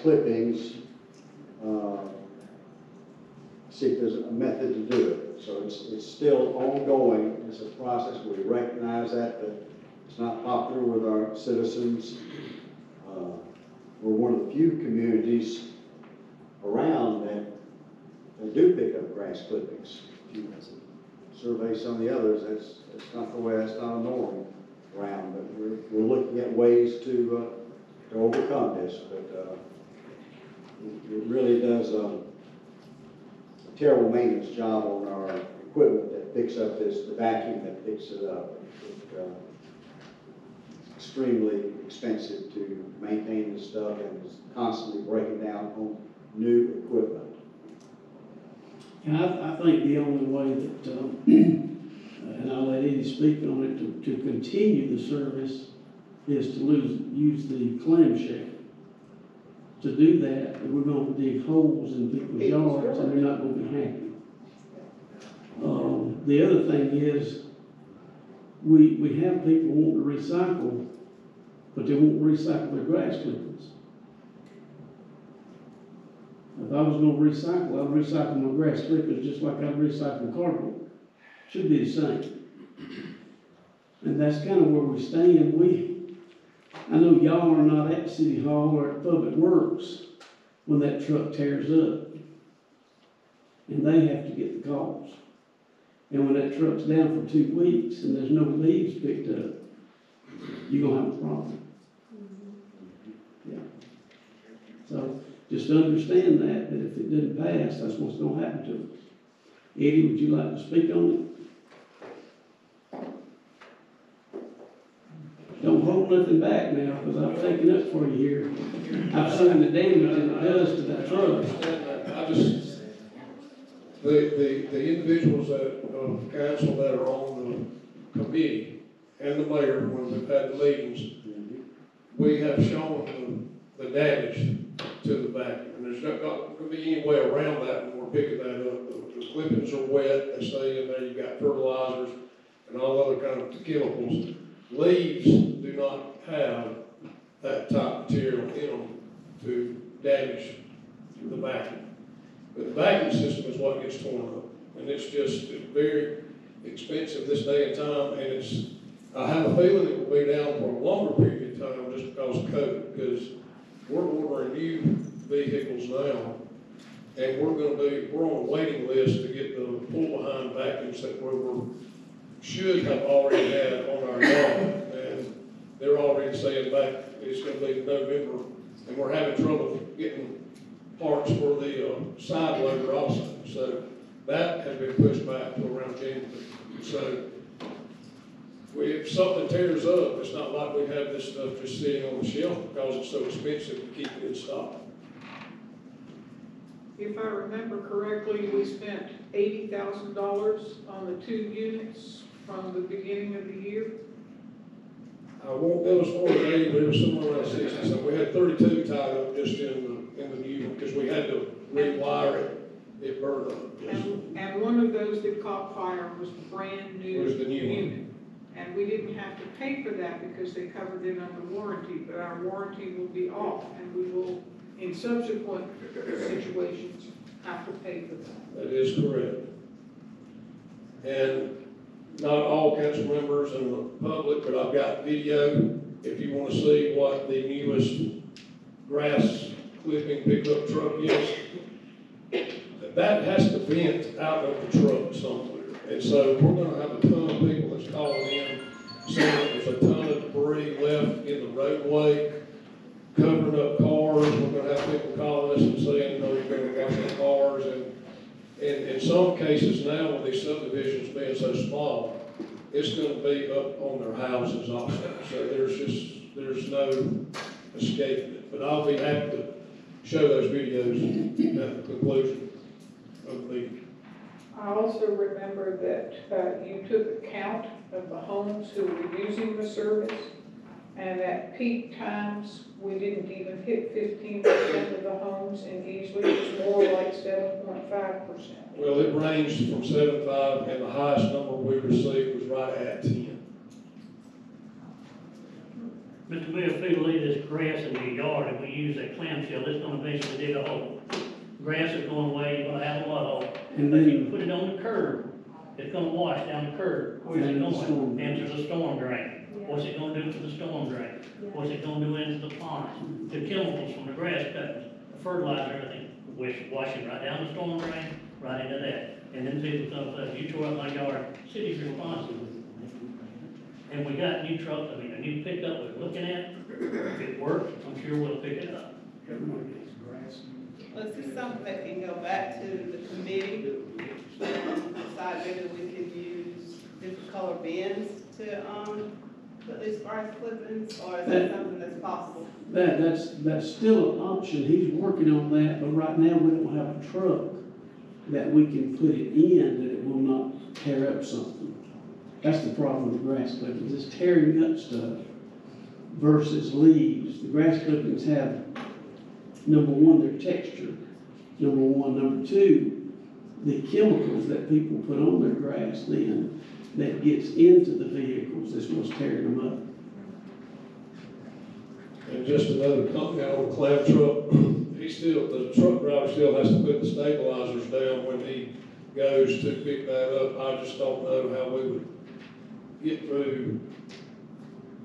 clippings, see if there's a method to do it. So it's still ongoing. It's a process. We recognize that it's not popular with our citizens. We're one of the few communities around that do pick up grass clippings. If you survey some of the others, that's not the way, that's not a norm around, but we're looking at ways to overcome this, but it really does a terrible maintenance job on our equipment that picks up the vacuum that picks it up. It's extremely expensive to maintain this stuff, and it's constantly breaking down on new equipment. And I think the only way that, and I'll let Eddie speak on it, to continue the service is to use the clamshell. To do that, we're going to dig holes in people's yards, and they're not going to be happy. The other thing is, we have people wanting to recycle, but they won't recycle their grass clippings. If I was going to recycle, I'd recycle my grass clippings just like I'd recycle cardboard. Should be the same. And that's kind of where we stand. I know y'all are not at City Hall or at Public Works when that truck tears up. And they have to get the calls. And when that truck's down for 2 weeks and there's no leaves picked up, you're going to have a problem. Yeah. So just understand that if it didn't pass, that's what's going to happen to us. Eddie, would you like to speak on it? Don't hold nothing back now, because I've taken up for you here. I've seen the damage that it does to that truck. The individuals that, council that are on the committee and the mayor, when we've had the meetings, we have shown the damage to the vacuum. And there's not going to be any way around that when we're picking that up. The clippings are wet, they stay in there, you've got fertilizers and all other kinds of chemicals. Leaves do not have that type of material in them to damage the vacuum. But the vacuum system is what gets torn up. And it's very expensive this day and time, and I have a feeling it will be down for a longer period of time just because of COVID, because we're ordering new vehicles now, and we're on a waiting list to get the pull-behind vacuums that should have already had on our yard, and they're already saying back it's going to be November, and we're having trouble getting parts for the side loader also. So that has been pushed back to around January. So if something tears up, it's not like we have this stuff just sitting on the shelf because it's so expensive to keep it in stock. If I remember correctly, we spent $80,000 on the 2 units from the beginning of the year. I won't go as far as 80, but it was somewhere around 60. So we had 32 tied up just in the new one because we had to rewire it. It burned up. And one of those that caught fire was brand new. It was the new unit. one. And we didn't have to pay for that because they covered it under warranty, but our warranty will be off, and we will, in subsequent situations, have to pay for that. That is correct. And not all council members and the public, but I've got video if you want to see what the newest grass clipping pickup truck is. That has to vent out of the truck somewhere. And so we're going to have a ton of people that's calling in saying that there's a ton of debris left in the roadway, covering up cars. We're going to have people calling us and saying, no, you're going to wash the cars. And in some cases now, with these subdivisions being so small, it's going to be up on their houses also. So there's no escaping it. But I'll be happy to show those videos at the conclusion of the meeting. I also remember that you took account of the homes who were using the service, and at peak times, we didn't even hit 15% of the homes in Easley. It was more like 7.5%. Well, it ranged from 7.5, and the highest number we received was right at 10. Mr. Mayor, if we leave this grass in the yard and we use that clamshell, it's gonna eventually dig a hole. Grass is going away, you're gonna have a mud hole. And But if you then, put it on the curb, it's gonna wash down the curb. Where's it And the storm going? drain. Into the storm drain. What's it gonna do to the storm drain? What's it gonna do into the pond? The chemicals from the grass cuttings, the fertilizer, everything, washing right down the storm drain, right into that. And then people come up, you tore up my yard, city's responsible. And we got new trucks, I mean, a new pickup we're looking at. If it works, I'm sure we'll pick it up. everyone gets grass. Well, this is something that can go back to the committee, and decide whether we could use different color bins to, put these grass clippings, or is that something that's possible? That's still an option, he's working on that, but right now we don't have a truck that we can put it in, that it will not tear up something. That's the problem with grass clippings, it's tearing up stuff versus leaves. The grass clippings have, number one, their texture, number one. Number two, the chemicals that people put on their grass then, that gets into the vehicles, is what's tearing them up. And just another comment on the clam truck, the truck driver still has to put the stabilizers down when he goes to pick that up. I just don't know how we would get through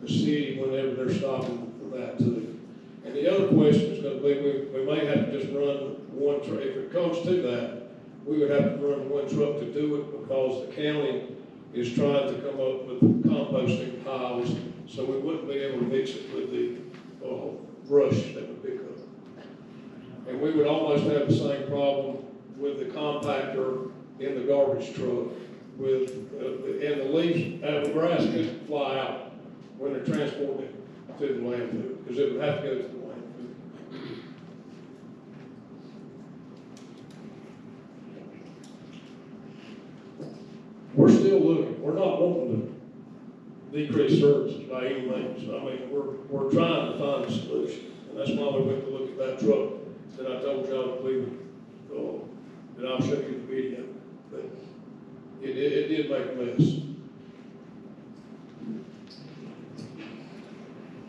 the city whenever they're stopping for that too. And the other question is gonna be, we may have to just run one truck, if it comes to that, we would have to run one truck to do it, because the county is trying to come up with composting piles, so we wouldn't be able to mix it with the, brush that we pick up. And we would almost have the same problem with the compactor in the garbage truck, with, and the leaves, the grass could fly out when they're transporting it to the landfill, because it would have to go to the landfill. We're still looking, we're not wanting to decrease services by any means. I mean, we're trying to find a solution, and that's why we went to look at that truck that I told y'all that we would, that I'll show you the video, but it did make a mess.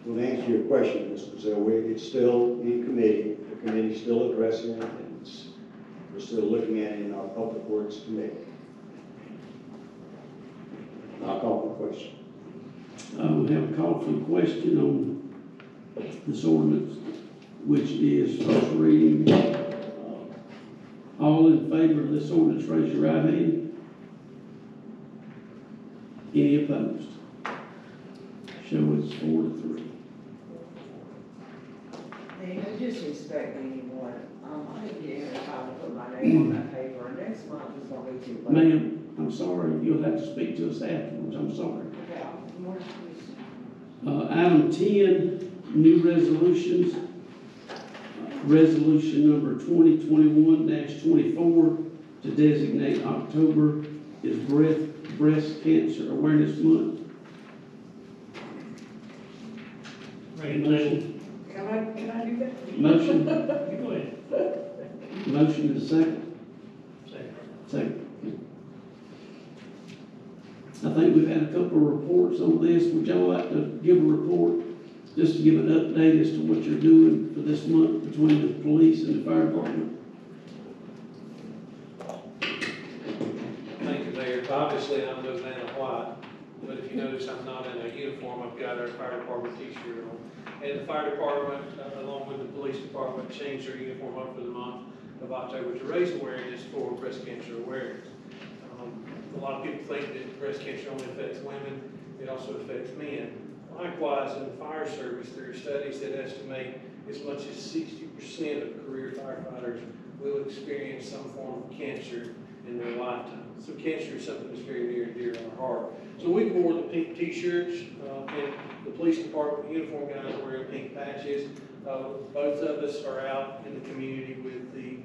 Well, to answer your question, Mr. Zellwig, it's still in committee, the committee's still addressing it, and we're still looking at it in our Public Works Committee. I'll call for the question. We have a call for the question on this ordinance, which is first reading. All in favor of this ordinance, raise your right hand. Any opposed? Show it's 4-3. Hey, no disrespect anyone, I didn't get here time to put my name on that paper, and next month is gonna be too late. Ma'am, I'm sorry, you'll have to speak to us afterwards, I'm sorry. Okay, more please. Item 10, new resolutions. Resolution number 2021-24 to designate October is Breast Cancer Awareness Month. Bring it to, Can I do that? Motion, you go ahead. motion is second. Second. Second. I think we've had a couple of reports on this. Would y'all like to give a report, just to give an update as to what you're doing for this month between the police and the fire department? Thank you, Mayor. Obviously, I'm no man of white, but if you notice, I'm not in a uniform. I've got our fire department t-shirt on. And the fire department, along with the police department, changed their uniform up for the month of October to raise awareness for breast cancer awareness. A lot of people think that breast cancer only affects women. It also affects men. Likewise, in the fire service, there are studies that estimate as much as 60% of career firefighters will experience some form of cancer in their lifetime. So cancer is something that's very near and dear to our heart. So we wore the pink t-shirts, and the police department uniform guys are wearing pink patches. Both of us are out in the community with the